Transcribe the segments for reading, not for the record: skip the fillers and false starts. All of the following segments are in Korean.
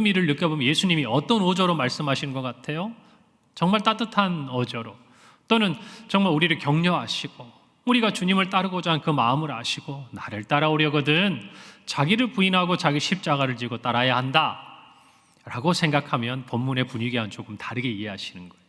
의미를 느껴보면 예수님이 어떤 어조로 말씀하시는 것 같아요? 정말 따뜻한 어조로, 또는 정말 우리를 격려하시고 우리가 주님을 따르고자 하는 그 마음을 아시고 나를 따라오려거든 자기를 부인하고 자기 십자가를 지고 따라야 한다 라고 생각하면 본문의 분위기와는 조금 다르게 이해하시는 거예요.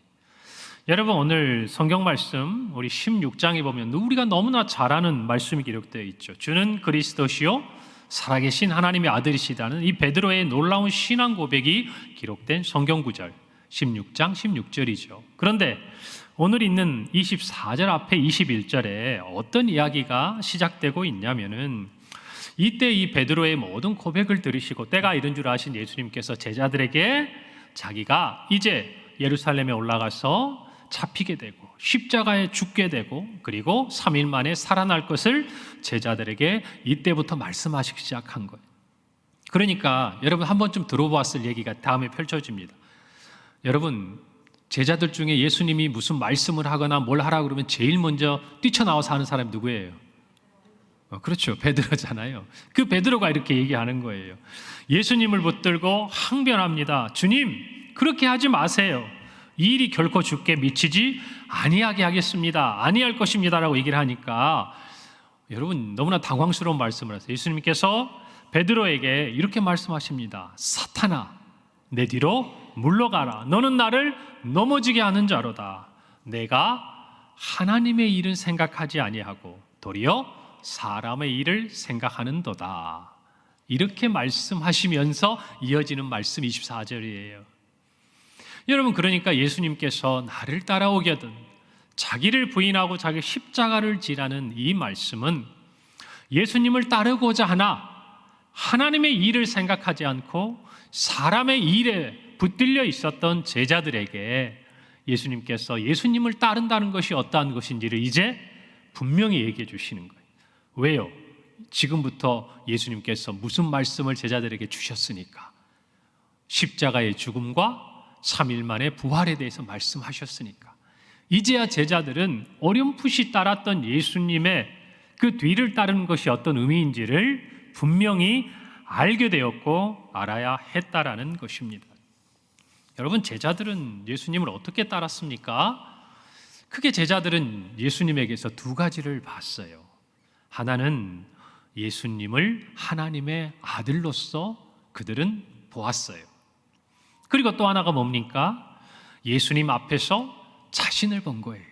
여러분, 오늘 성경 말씀 우리 16장에 보면 우리가 너무나 잘 아는 말씀이 기록되어 있죠. 주는 그리스도시요 살아계신 하나님의 아들이시다는 이 베드로의 놀라운 신앙 고백이 기록된 성경 구절 16장 16절이죠. 그런데 오늘 있는 24절 앞에 21절에 어떤 이야기가 시작되고 있냐면은, 이때 이 베드로의 모든 고백을 들으시고 때가 이른 줄 아신 예수님께서 제자들에게 자기가 이제 예루살렘에 올라가서 잡히게 되고 십자가에 죽게 되고 그리고 3일 만에 살아날 것을 제자들에게 이때부터 말씀하시기 시작한 거예요. 그러니까 여러분 한 번쯤 들어봤을 얘기가 다음에 펼쳐집니다. 여러분, 제자들 중에 예수님이 무슨 말씀을 하거나 뭘 하라고 그러면 제일 먼저 뛰쳐나와서 하는 사람이 누구예요? 그렇죠, 베드로잖아요. 그 베드로가 이렇게 얘기하는 거예요. 예수님을 붙들고 항변합니다. 주님, 그렇게 하지 마세요. 이 일이 결코 주께 미치지 아니하게 하겠습니다. 아니할 것입니다 라고 얘기를 하니까 여러분 너무나 당황스러운 말씀을 하세요. 예수님께서 베드로에게 이렇게 말씀하십니다. 사탄아, 내 뒤로 물러가라. 너는 나를 넘어지게 하는 자로다. 내가 하나님의 일은 생각하지 아니하고 도리어 사람의 일을 생각하는도다. 이렇게 말씀하시면서 이어지는 말씀 24절이에요. 여러분, 그러니까 예수님께서 나를 따라오게든 자기를 부인하고 자기 십자가를 지라는 이 말씀은 예수님을 따르고자 하나 하나님의 일을 생각하지 않고 사람의 일에 붙들려 있었던 제자들에게 예수님께서 예수님을 따른다는 것이 어떠한 것인지를 이제 분명히 얘기해 주시는 거예요. 왜요? 지금부터 예수님께서 무슨 말씀을 제자들에게 주셨으니까, 십자가의 죽음과 3일 만에 부활에 대해서 말씀하셨으니까 이제야 제자들은 어렴풋이 따랐던 예수님의 그 뒤를 따르는 것이 어떤 의미인지를 분명히 알게 되었고 알아야 했다라는 것입니다. 여러분, 제자들은 예수님을 어떻게 따랐습니까? 크게 제자들은 예수님에게서 두 가지를 봤어요. 하나는 예수님을 하나님의 아들로서 그들은 보았어요. 그리고 또 하나가 뭡니까? 예수님 앞에서 자신을 본 거예요.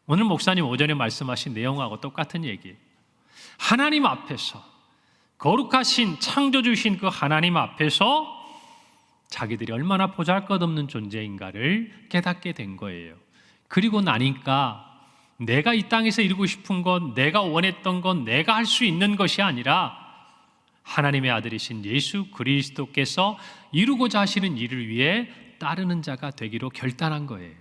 오늘 목사님 오전에 말씀하신 내용하고 똑같은 얘기예요. 하나님 앞에서, 거룩하신 창조주신 그 하나님 앞에서 자기들이 얼마나 보잘것없는 존재인가를 깨닫게 된 거예요. 그리고 나니까 내가 이 땅에서 이루고 싶은 것, 내가 원했던 것, 내가 할 수 있는 것이 아니라 하나님의 아들이신 예수 그리스도께서 이루고자 하시는 일을 위해 따르는 자가 되기로 결단한 거예요.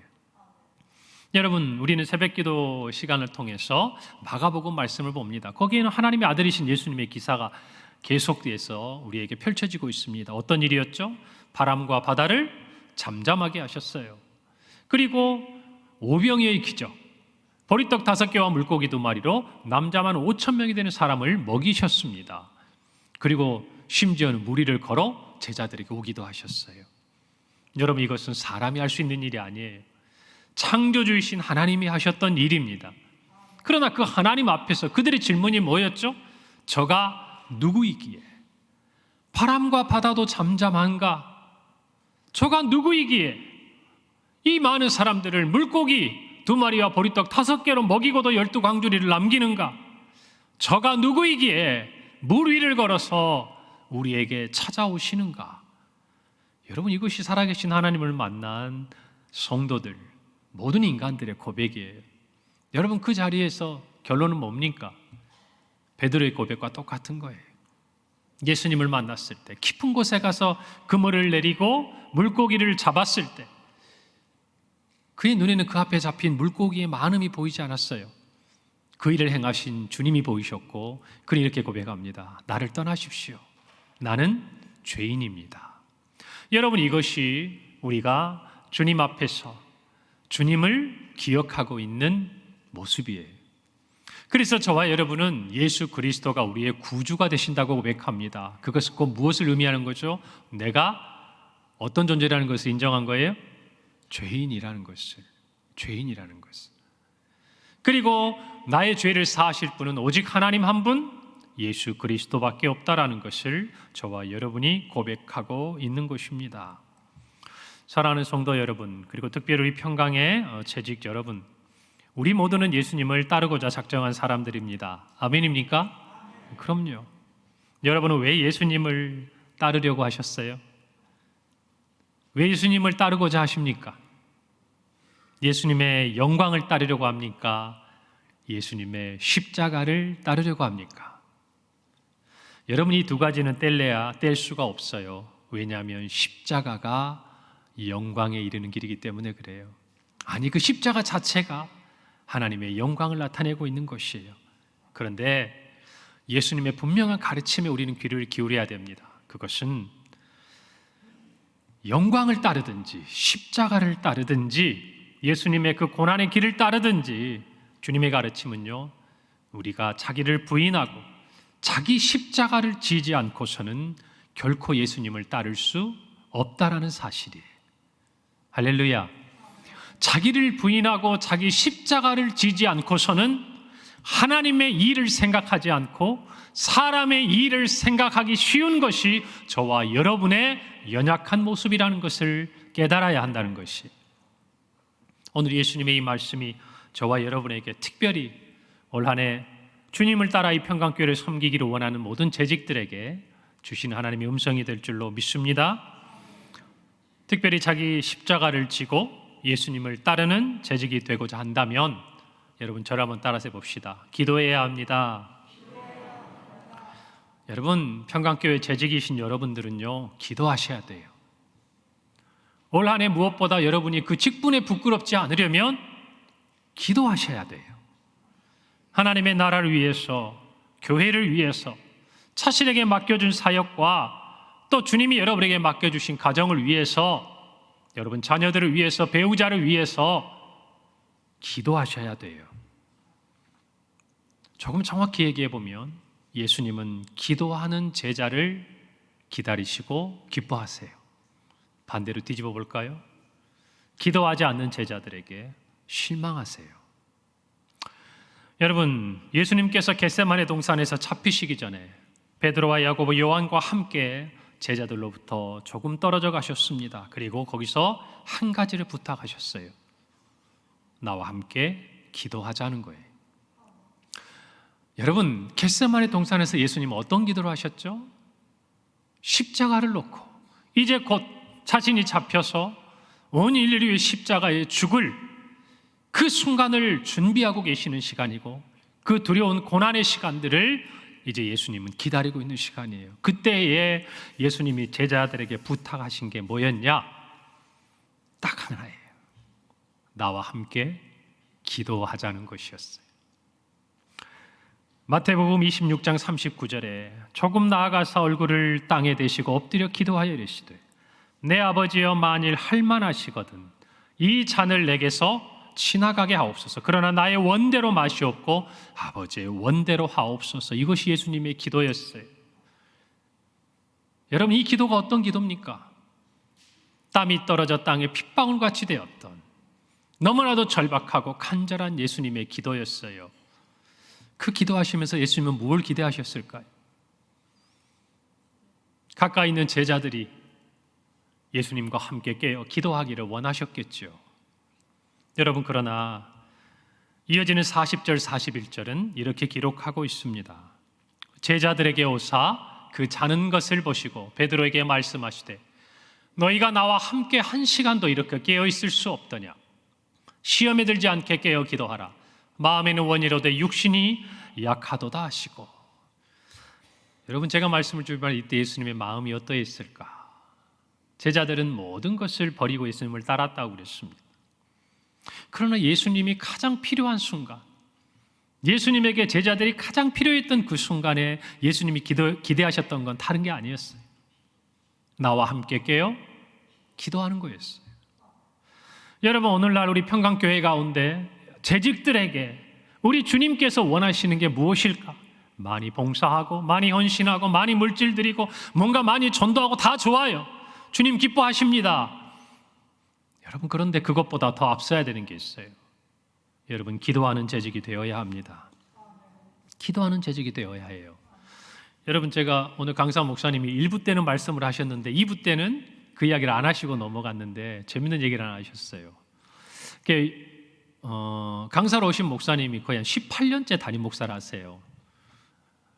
여러분, 우리는 새벽기도 시간을 통해서 마가복음 말씀을 봅니다. 거기에는 하나님의 아들이신 예수님의 기사가 계속돼서 우리에게 펼쳐지고 있습니다. 어떤 일이었죠? 바람과 바다를 잠잠하게 하셨어요. 그리고 오병이어의 기적, 보리떡 5개와 물고기 2마리로 남자만 5,000명이 되는 사람을 먹이셨습니다. 그리고 심지어는 무리를 걸어 제자들에게 오기도 하셨어요. 여러분, 이것은 사람이 할 수 있는 일이 아니에요. 창조주이신 하나님이 하셨던 일입니다. 그러나 그 하나님 앞에서 그들의 질문이 뭐였죠? 저가 누구이기에 바람과 바다도 잠잠한가? 저가 누구이기에 이 많은 사람들을 물고기 2마리와 보리떡 5개로 먹이고도 12광주리를 남기는가? 저가 누구이기에 물 위를 걸어서 우리에게 찾아오시는가? 여러분, 이것이 살아계신 하나님을 만난 성도들, 모든 인간들의 고백이에요. 여러분, 그 자리에서 결론은 뭡니까? 베드로의 고백과 똑같은 거예요. 예수님을 만났을 때, 깊은 곳에 가서 그물을 내리고 물고기를 잡았을 때 그의 눈에는 그 앞에 잡힌 물고기의 많음이 보이지 않았어요. 그 일을 행하신 주님이 보이셨고 그는 이렇게 고백합니다. 나를 떠나십시오. 나는 죄인입니다. 여러분, 이것이 우리가 주님 앞에서 주님을 기억하고 있는 모습이에요. 그래서 저와 여러분은 예수 그리스도가 우리의 구주가 되신다고 고백합니다. 그것은 곧 무엇을 의미하는 거죠? 내가 어떤 존재라는 것을 인정한 거예요? 죄인이라는 것을. 그리고 나의 죄를 사하실 분은 오직 하나님 한 분, 예수 그리스도밖에 없다라는 것을 저와 여러분이 고백하고 있는 것입니다. 사랑하는 성도 여러분, 그리고 특별히 우리 평강의 재직 여러분, 우리 모두는 예수님을 따르고자 작정한 사람들입니다. 아멘입니까? 그럼요. 여러분은 왜 예수님을 따르려고 하셨어요? 왜 예수님을 따르고자 하십니까? 예수님의 영광을 따르려고 합니까? 예수님의 십자가를 따르려고 합니까? 여러분, 이 두 가지는 뗄 수가 없어요. 왜냐하면 십자가가 영광에 이르는 길이기 때문에 그래요. 아니, 그 십자가 자체가 하나님의 영광을 나타내고 있는 것이에요. 그런데 예수님의 분명한 가르침에 우리는 귀를 기울여야 됩니다. 그것은 영광을 따르든지 십자가를 따르든지 예수님의 그 고난의 길을 따르든지 주님의 가르침은요, 우리가 자기를 부인하고 자기 십자가를 지지 않고서는 결코 예수님을 따를 수 없다라는 사실이에요. 할렐루야. 자기를 부인하고 자기 십자가를 지지 않고서는 하나님의 일을 생각하지 않고 사람의 일을 생각하기 쉬운 것이 저와 여러분의 연약한 모습이라는 것을 깨달아야 한다는 것이, 오늘 예수님의 이 말씀이 저와 여러분에게 특별히 올 한 해 주님을 따라 이 평강교회를 섬기기를 원하는 모든 재직들에게 주신 하나님의 음성이 될 줄로 믿습니다. 특별히 자기 십자가를 지고 예수님을 따르는 재직이 되고자 한다면 여러분, 저를 한번 따라서 해봅시다. 기도해야 합니다. 여러분, 평강교회 재직이신 여러분들은요, 기도하셔야 돼요. 올 한 해 무엇보다 여러분이 그 직분에 부끄럽지 않으려면 기도하셔야 돼요. 하나님의 나라를 위해서, 교회를 위해서, 자신에게 맡겨준 사역과 또 주님이 여러분에게 맡겨주신 가정을 위해서, 여러분 자녀들을 위해서, 배우자를 위해서 기도하셔야 돼요. 조금 정확히 얘기해 보면 예수님은 기도하는 제자를 기다리시고 기뻐하세요. 반대로 뒤집어 볼까요? 기도하지 않는 제자들에게 실망하세요. 여러분, 예수님께서 겟세마네 동산에서 잡히시기 전에 베드로와 야고보, 요한과 함께 제자들로부터 조금 떨어져 가셨습니다. 그리고 거기서 한 가지를 부탁하셨어요. 나와 함께 기도하자는 거예요. 여러분, 겟세마네 동산에서 예수님은 어떤 기도를 하셨죠? 십자가를 놓고 이제 곧 자신이 잡혀서 온 인류를 위해 십자가에 죽을 그 순간을 준비하고 계시는 시간이고, 그 두려운 고난의 시간들을 이제 예수님은 기다리고 있는 시간이에요. 그때에 예수님이 제자들에게 부탁하신 게 뭐였냐? 딱 하나예요. 나와 함께 기도하자는 것이었어요. 마태복음 26장 39절에 조금 나아가서 얼굴을 땅에 대시고 엎드려 기도하여 이르시되, 내 아버지여, 만일 할만하시거든 이 잔을 내게서 지나가게 하옵소서. 그러나 나의 원대로 마시옵고 아버지의 원대로 하옵소서. 이것이 예수님의 기도였어요. 여러분, 이 기도가 어떤 기도입니까? 땀이 떨어져 땅에 핏방울같이 되었던 너무나도 절박하고 간절한 예수님의 기도였어요. 그 기도하시면서 예수님은 무엇을 기대하셨을까요? 가까이 있는 제자들이 예수님과 함께 깨어 기도하기를 원하셨겠죠. 여러분, 그러나 이어지는 40절 41절은 이렇게 기록하고 있습니다. 제자들에게 오사 그 자는 것을 보시고 베드로에게 말씀하시되, 너희가 나와 함께 한 시간도 이렇게 깨어 있을 수 없더냐? 시험에 들지 않게 깨어 기도하라. 마음에는 원이로되 육신이 약하도다 하시고. 여러분, 제가 말씀을 주면 이때 예수님의 마음이 어떠했을까? 제자들은 모든 것을 버리고 예수님을 따랐다고 그랬습니다. 그러나 예수님이 가장 필요한 순간, 예수님에게 제자들이 가장 필요했던 그 순간에 예수님이 기대하셨던 건 다른 게 아니었어요. 나와 함께 깨어 기도하는 거였어요. 여러분, 오늘날 우리 평강교회 가운데 재직들에게 우리 주님께서 원하시는 게 무엇일까? 많이 봉사하고 많이 헌신하고 많이 물질 드리고 뭔가 많이 전도하고 다 좋아요. 주님 기뻐하십니다. 여러분, 그런데 그것보다 더 앞서야 되는 게 있어요. 여러분, 기도하는 재직이 되어야 합니다. 기도하는 재직이 되어야 해요. 여러분, 제가 오늘 강사 목사님이 1부 때는 말씀을 하셨는데 2부 때는 그 이야기를 안 하시고 넘어갔는데 재밌는 얘기를 하나 하셨어요. 강사로 오신 목사님이 거의 한 18년째 담임 목사를 하세요.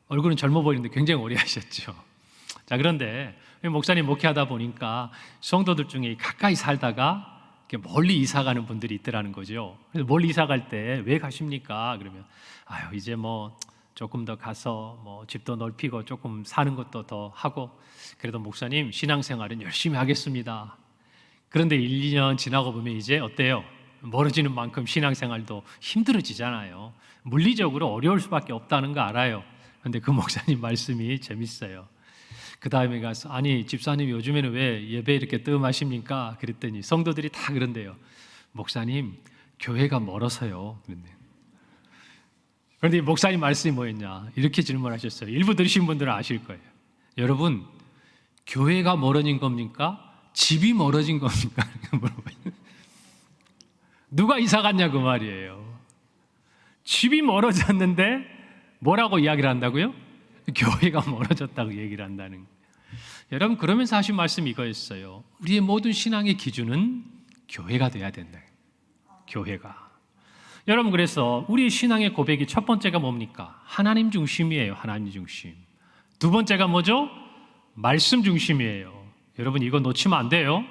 얼굴은 젊어 보이는데 굉장히 오래 하셨죠. 자, 그런데 목사님 목회하다 보니까 성도들 중에 가까이 살다가 멀리 이사 가는 분들이 있더라는 거죠. 그래서 멀리 이사 갈 때 왜 가십니까? 그러면 이제 뭐 조금 더 가서 뭐 집도 넓히고 조금 사는 것도 더 하고, 그래도 목사님 신앙생활은 열심히 하겠습니다. 그런데 1, 2년 지나고 보면 이제 어때요? 멀어지는 만큼 신앙생활도 힘들어지잖아요. 물리적으로 어려울 수밖에 없다는 거 알아요. 그런데 그 목사님 말씀이 재밌어요. 그 다음에 가서 아니 집사님 요즘에는 왜 예배 이렇게 뜸하십니까? 그랬더니 성도들이 다 그런데요. 목사님 교회가 멀어서요. 그런데 목사님 말씀이 뭐였냐? 이렇게 질문하셨어요. 일부 들으신 분들은 아실 거예요. 여러분, 교회가 멀어진 겁니까? 집이 멀어진 겁니까? 누가 이사 갔냐 그 말이에요. 집이 멀어졌는데 뭐라고 이야기를 한다고요? 교회가 멀어졌다고 얘기를 한다는 거예요. 여러분, 그러면서 하신 말씀이 이거였어요. 우리의 모든 신앙의 기준은 교회가 돼야 된다. 교회가. 여러분, 그래서 우리의 신앙의 고백이 첫 번째가 뭡니까? 하나님 중심이에요. 하나님 중심. 두 번째가 뭐죠? 말씀 중심이에요. 여러분, 이거 놓치면 안 돼요.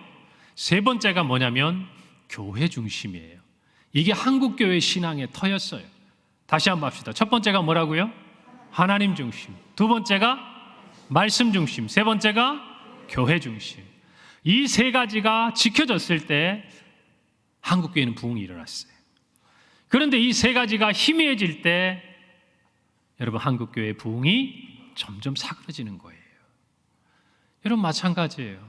세 번째가 뭐냐면 교회 중심이에요. 이게 한국교회 신앙의 터였어요. 다시 한번 합시다. 첫 번째가 뭐라고요? 하나님 중심. 두 번째가 말씀 중심. 세 번째가 교회 중심. 이 세 가지가 지켜졌을 때 한국교회는 부흥이 일어났어요. 그런데 이 세 가지가 희미해질 때 여러분, 한국교회의 부흥이 점점 사그러지는 거예요. 여러분, 마찬가지예요.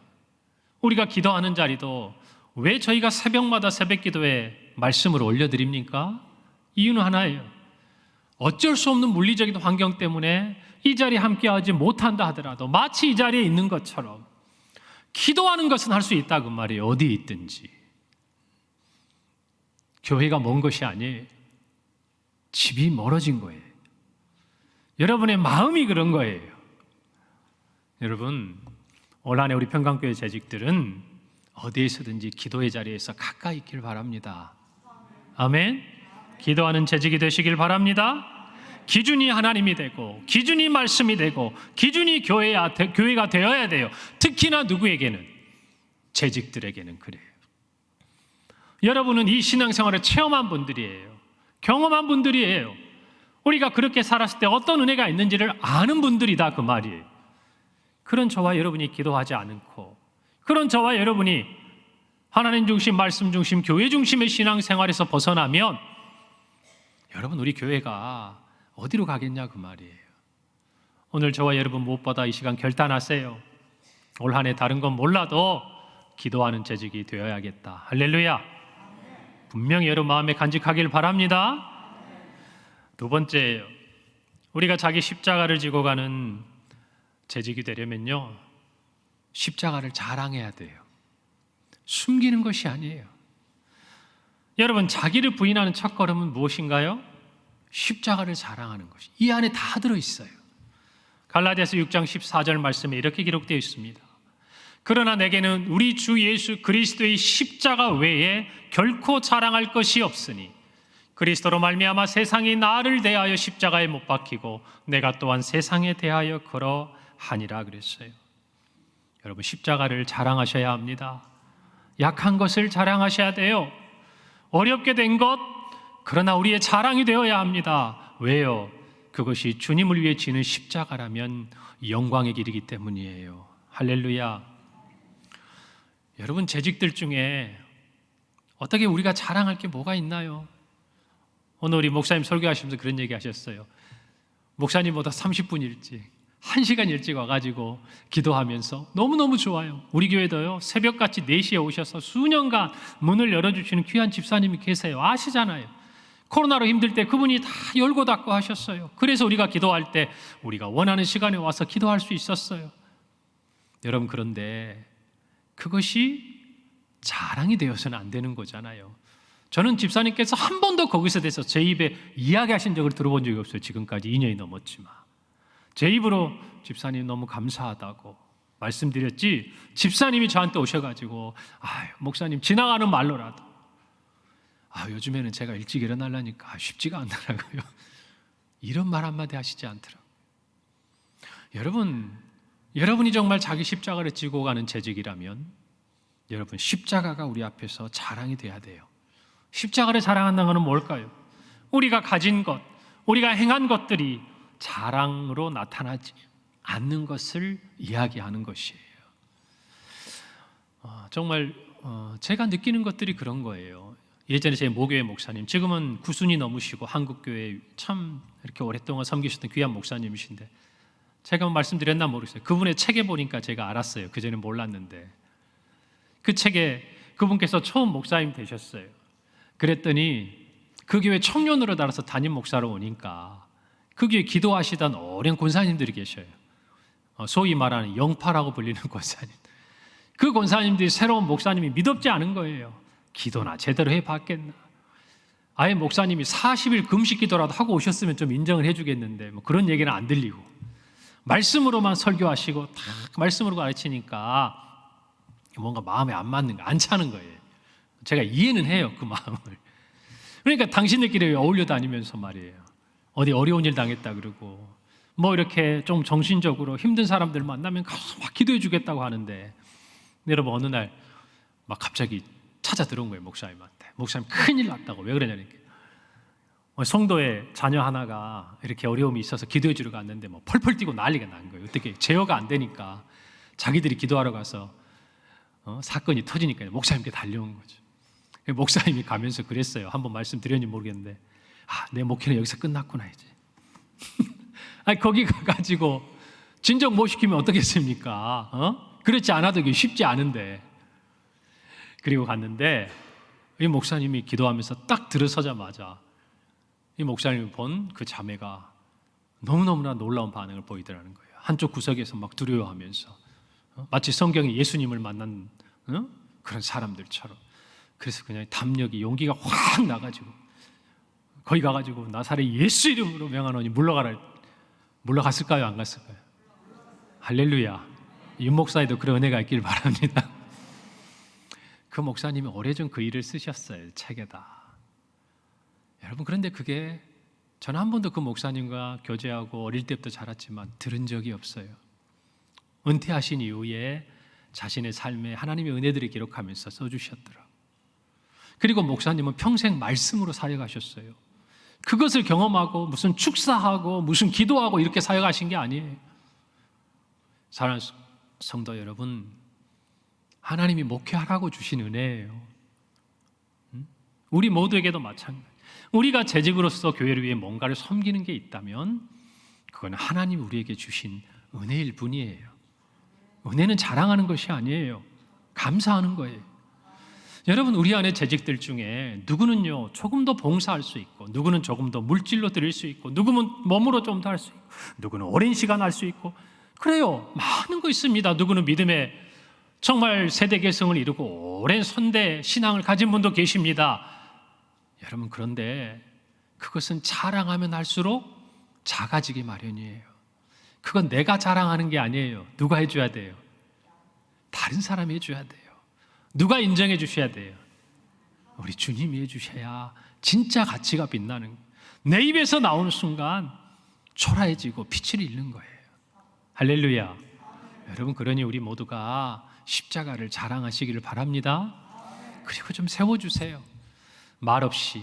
우리가 기도하는 자리도 왜 저희가 새벽마다 새벽기도에 말씀을 올려드립니까? 이유는 하나예요. 어쩔 수 없는 물리적인 환경 때문에 이 자리에 함께하지 못한다 하더라도 마치 이 자리에 있는 것처럼 기도하는 것은 할 수 있다 그 말이에요. 어디에 있든지. 교회가 먼 것이 아니에요. 집이 멀어진 거예요. 여러분의 마음이 그런 거예요. 여러분, 올 한해 우리 평강교회 재직들은 어디에서든지 기도의 자리에서 가까이 있길 바랍니다. 아멘. 기도하는 재직이 되시길 바랍니다. 기준이 하나님이 되고 기준이 말씀이 되고 기준이 교회가 되어야 돼요. 특히나 누구에게는? 재직들에게는 그래요. 여러분은 이 신앙생활을 체험한 분들이에요. 경험한 분들이에요. 우리가 그렇게 살았을 때 어떤 은혜가 있는지를 아는 분들이다 그 말이에요. 그런 저와 여러분이 기도하지 않고, 그런 저와 여러분이 하나님 중심, 말씀 중심, 교회 중심의 신앙생활에서 벗어나면 여러분, 우리 교회가 어디로 가겠냐 그 말이에요. 오늘 저와 여러분 무엇보다 이 시간 결단하세요. 올 한 해 다른 건 몰라도 기도하는 재직이 되어야겠다. 할렐루야. 분명히 여러분 마음에 간직하길 바랍니다. 두 번째예요. 우리가 자기 십자가를 지고 가는 재직이 되려면요, 십자가를 자랑해야 돼요. 숨기는 것이 아니에요. 여러분, 자기를 부인하는 첫걸음은 무엇인가요? 십자가를 자랑하는 것이 이 안에 다 들어있어요. 갈라디아서 6장 14절 말씀에 이렇게 기록되어 있습니다. 그러나 내게는 우리 주 예수 그리스도의 십자가 외에 결코 자랑할 것이 없으니 그리스도로 말미암아 세상이 나를 대하여 십자가에 못 박히고 내가 또한 세상에 대하여 그러하니라 그랬어요. 여러분, 십자가를 자랑하셔야 합니다. 약한 것을 자랑하셔야 돼요. 어렵게 된 것, 그러나 우리의 자랑이 되어야 합니다. 왜요? 그것이 주님을 위해 지는 십자가라면 영광의 길이기 때문이에요. 할렐루야. 여러분, 재직들 중에 어떻게 우리가 자랑할 게 뭐가 있나요? 오늘 우리 목사님 설교하시면서 그런 얘기 하셨어요. 목사님보다 30분 일찍, 1시간 일찍 와가지고 기도하면서 너무너무 좋아요. 우리 교회도요, 새벽같이 4시에 오셔서 수년간 문을 열어주시는 귀한 집사님이 계세요. 아시잖아요. 코로나로 힘들 때 그분이 다 열고 닫고 하셨어요. 그래서 우리가 기도할 때 우리가 원하는 시간에 와서 기도할 수 있었어요. 여러분, 그런데 그것이 자랑이 되어서는 안 되는 거잖아요. 저는 집사님께서 한 번도 거기서 대해서 제 입에 이야기하신 적을 들어본 적이 없어요. 지금까지 2년이 넘었지만. 제 입으로 집사님 너무 감사하다고 말씀드렸지, 집사님이 저한테 오셔가지고 목사님 지나가는 말로라도 요즘에는 제가 일찍 일어나려니까 쉽지가 않더라고요. 이런 말 한마디 하시지 않더라고요. 여러분이 정말 자기 십자가를 지고 가는 재직이라면 여러분, 십자가가 우리 앞에서 자랑이 돼야 돼요. 십자가를 자랑한다는 것은 뭘까요? 우리가 가진 것, 우리가 행한 것들이 자랑으로 나타나지 않는 것을 이야기하는 것이에요. 정말 제가 느끼는 것들이 그런 거예요. 예전에 제 모교회 목사님, 지금은 90이 넘으시고 한국교회 참 이렇게 오랫동안 섬기셨던 귀한 목사님이신데, 제가 말씀드렸나 모르겠어요. 그분의 책에 보니까 제가 알았어요. 그전에 몰랐는데 그 책에 그분께서 처음 목사님 되셨어요. 그랬더니 그 교회 청년으로 달아서 담임 목사로 오니까 그 교회 기도하시던 오랜 권사님들이 계셔요. 소위 말하는 영파라고 불리는 권사님. 그 권사님들이 새로운 목사님이 믿었지 않은 거예요. 기도나 제대로 해봤겠나. 아예 목사님이 40일 금식 기도라도 하고 오셨으면 좀 인정을 해주겠는데 뭐 그런 얘기는 안 들리고 말씀으로만 설교하시고 다 말씀으로 가르치니까 뭔가 마음에 안 맞는 거, 안 차는 거예요. 제가 이해는 해요, 그 마음을. 그러니까 당신들끼리 어울려 다니면서 말이에요. 어디 어려운 일 당했다 그러고 뭐 이렇게 좀 정신적으로 힘든 사람들 만나면 가서 막 기도해 주겠다고 하는데, 여러분 어느 날 막 갑자기 찾아 들어온 거예요, 목사님한테. 목사님 큰일 났다고. 왜 그러냐니까. 성도의 자녀 하나가 이렇게 어려움이 있어서 기도해 주러 갔는데 뭐 펄펄 뛰고 난리가 난 거예요. 어떻게 제어가 안 되니까 자기들이 기도하러 가서 사건이 터지니까 목사님께 달려온 거죠. 목사님이 가면서 그랬어요. 한번 말씀드렸는지 모르겠는데, 내 목회는 여기서 끝났구나 이제. 거기 가가지고 진정 못 시키면 어떻겠습니까? 그렇지 않아도 이게 쉽지 않은데. 그리고 갔는데 이 목사님이 기도하면서 딱 들어서자마자 이 목사님이 본 그 자매가 너무너무나 놀라운 반응을 보이더라는 거예요. 한쪽 구석에서 막 두려워하면서 마치 성경에 예수님을 만난 그런 사람들처럼. 그래서 그냥 담력이, 용기가 확 나가지고 거기 가가지고 나사렛 예수 이름으로 명하노니 물러갔을까요? 안 갔을까요? 할렐루야. 윤 목사에도 그런 은혜가 있길 바랍니다. 그 목사님이 오래전 그 일을 쓰셨어요, 책에다. 여러분, 그런데 그게 저는 한 번도 그 목사님과 교제하고 어릴 때부터 자랐지만 들은 적이 없어요. 은퇴하신 이후에 자신의 삶에 하나님의 은혜들을 기록하면서 써주셨더라고요. 그리고 목사님은 평생 말씀으로 사역하셨어요. 그것을 경험하고 무슨 축사하고 무슨 기도하고 이렇게 사역하신 게 아니에요. 사랑하는 성도 여러분, 하나님이 목회하라고 주신 은혜예요. 우리 모두에게도 마찬가지. 우리가 재직으로서 교회를 위해 뭔가를 섬기는 게 있다면 그건 하나님이 우리에게 주신 은혜일 뿐이에요. 은혜는 자랑하는 것이 아니에요. 감사하는 거예요. 여러분, 우리 안에 재직들 중에 누구는요 조금 더 봉사할 수 있고, 누구는 조금 더 물질로 드릴 수 있고, 누구는 몸으로 좀 더 할 수 있고, 누구는 오랜 시간 할 수 있고, 그래요. 많은 거 있습니다. 누구는 믿음에 정말 세대 계승을 이루고 오랜 선대 신앙을 가진 분도 계십니다. 여러분, 그런데 그것은 자랑하면 할수록 작아지기 마련이에요. 그건 내가 자랑하는 게 아니에요. 누가 해줘야 돼요? 다른 사람이 해줘야 돼요. 누가 인정해 주셔야 돼요? 우리 주님이 해주셔야 진짜 가치가 빛나는 거예요. 내 입에서 나오는 순간 초라해지고 빛을 잃는 거예요. 할렐루야. 여러분, 그러니 우리 모두가 십자가를 자랑하시기를 바랍니다. 그리고 좀 세워주세요. 말없이,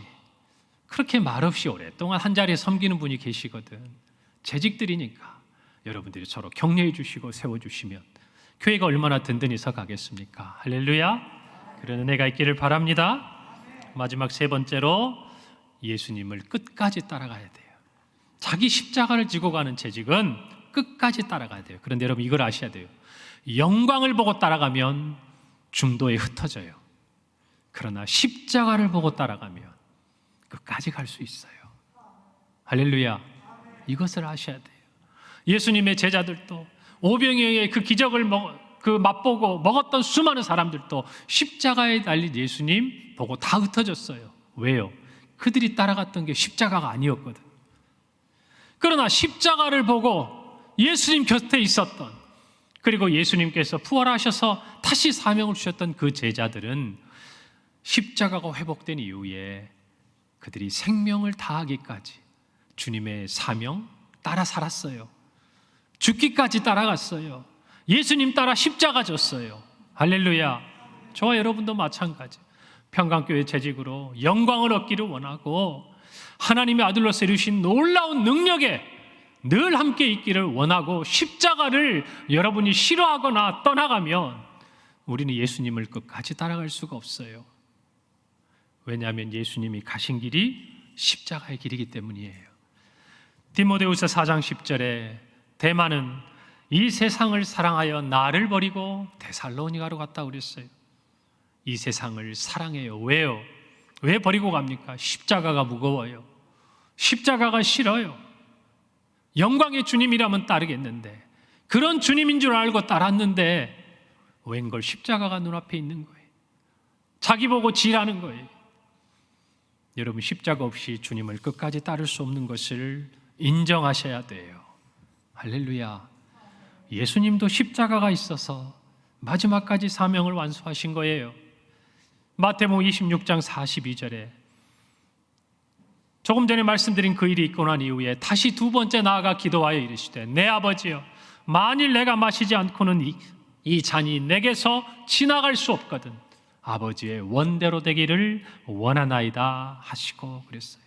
그렇게 말없이 오랫동안 한 자리에 섬기는 분이 계시거든. 재직들이니까 여러분들이 서로 격려해 주시고 세워주시면 교회가 얼마나 든든히 서 가겠습니까? 할렐루야. 그런 은혜가 있기를 바랍니다. 마지막 세 번째로, 예수님을 끝까지 따라가야 돼요. 자기 십자가를 지고 가는 재직은 끝까지 따라가야 돼요. 그런데 여러분, 이걸 아셔야 돼요. 영광을 보고 따라가면 중도에 흩어져요. 그러나 십자가를 보고 따라가면 끝까지 갈 수 있어요. 할렐루야. 이것을 아셔야 돼요. 예수님의 제자들도 오병이어의 그 기적을 그 맛보고 먹었던 수많은 사람들도 십자가에 달린 예수님 보고 다 흩어졌어요. 왜요? 그들이 따라갔던 게 십자가가 아니었거든. 그러나 십자가를 보고 예수님 곁에 있었던, 그리고 예수님께서 부활하셔서 다시 사명을 주셨던 그 제자들은 십자가가 회복된 이후에 그들이 생명을 다하기까지 주님의 사명 따라 살았어요. 죽기까지 따라갔어요. 예수님 따라 십자가 졌어요. 할렐루야. 저와 여러분도 마찬가지. 평강교회 재직으로 영광을 얻기를 원하고 하나님의 아들로서 이루신 놀라운 능력에 늘 함께 있기를 원하고, 십자가를 여러분이 싫어하거나 떠나가면 우리는 예수님을 끝까지 따라갈 수가 없어요. 왜냐하면 예수님이 가신 길이 십자가의 길이기 때문이에요. 디모데후서 4장 10절에 데마는 이 세상을 사랑하여 나를 버리고 데살로니가로 갔다 그랬어요. 이 세상을 사랑해요. 왜요? 왜 버리고 갑니까? 십자가가 무거워요. 십자가가 싫어요. 영광의 주님이라면 따르겠는데, 그런 주님인 줄 알고 따랐는데 웬걸 십자가가 눈앞에 있는 거예요. 자기 보고 지라는 거예요. 여러분, 십자가 없이 주님을 끝까지 따를 수 없는 것을 인정하셔야 돼요. 할렐루야. 예수님도 십자가가 있어서 마지막까지 사명을 완수하신 거예요. 마태복음 26장 42절에 조금 전에 말씀드린 그 일이 있고 난 이후에 다시 두 번째 나아가 기도하여 이르시되, 내 아버지여, 만일 내가 마시지 않고는 이 잔이 내게서 지나갈 수 없거든 아버지의 원대로 되기를 원하나이다 하시고 그랬어요.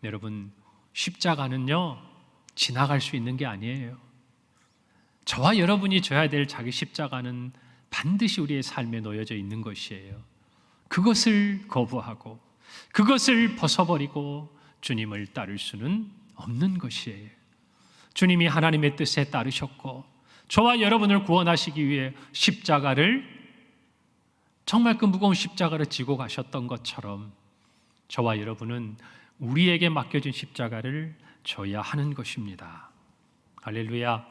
여러분, 십자가는요 지나갈 수 있는 게 아니에요. 저와 여러분이 져야 될 자기 십자가는 반드시 우리의 삶에 놓여져 있는 것이에요. 그것을 거부하고 그것을 벗어버리고 주님을 따를 수는 없는 것이에요. 주님이 하나님의 뜻에 따르셨고 저와 여러분을 구원하시기 위해 십자가를, 정말 그 무거운 십자가를 지고 가셨던 것처럼 저와 여러분은 우리에게 맡겨진 십자가를 져야 하는 것입니다. 할렐루야.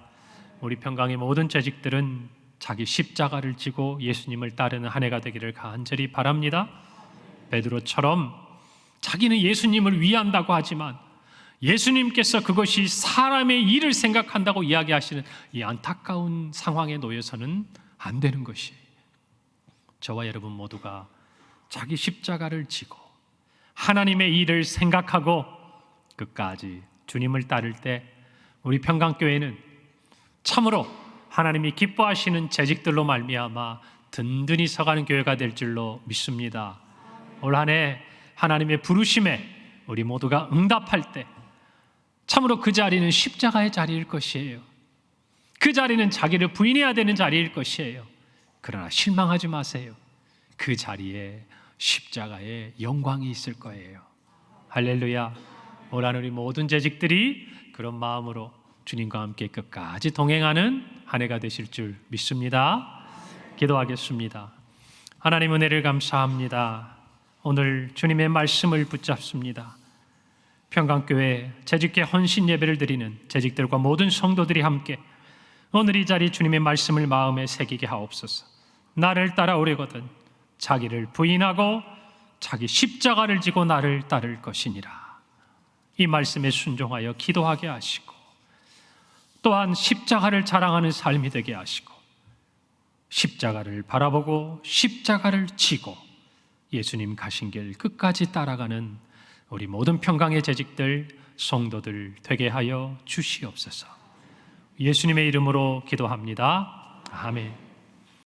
우리 평강의 모든 재직들은 자기 십자가를 지고 예수님을 따르는 한 해가 되기를 간절히 바랍니다. 베드로처럼 자기는 예수님을 위한다고 하지만 예수님께서 그것이 사람의 일을 생각한다고 이야기하시는 이 안타까운 상황에 놓여서는 안 되는 것이에요. 저와 여러분 모두가 자기 십자가를 지고 하나님의 일을 생각하고 끝까지 주님을 따를 때 우리 평강교회는 참으로 하나님이 기뻐하시는 재직들로 말미암아 든든히 서가는 교회가 될 줄로 믿습니다. 올 한 해 하나님의 부르심에 우리 모두가 응답할 때 참으로 그 자리는 십자가의 자리일 것이에요. 그 자리는 자기를 부인해야 되는 자리일 것이에요. 그러나 실망하지 마세요. 그 자리에 십자가의 영광이 있을 거예요. 할렐루야. 올 한 우리 모든 재직들이 그런 마음으로 주님과 함께 끝까지 동행하는 한 해가 되실 줄 믿습니다. 기도하겠습니다. 하나님 은혜를 감사합니다. 오늘 주님의 말씀을 붙잡습니다. 평강교회 재직계 헌신 예배를 드리는 재직들과 모든 성도들이 함께 오늘 이 자리 주님의 말씀을 마음에 새기게 하옵소서. 나를 따라오려거든 자기를 부인하고 자기 십자가를 지고 나를 따를 것이니라. 이 말씀에 순종하여 기도하게 하시고 또한 십자가를 자랑하는 삶이 되게 하시고 십자가를 바라보고 십자가를 지고 예수님 가신 길 끝까지 따라가는 우리 모든 평강의 재직들 성도들 되게 하여 주시옵소서. 예수님의 이름으로 기도합니다. 아멘.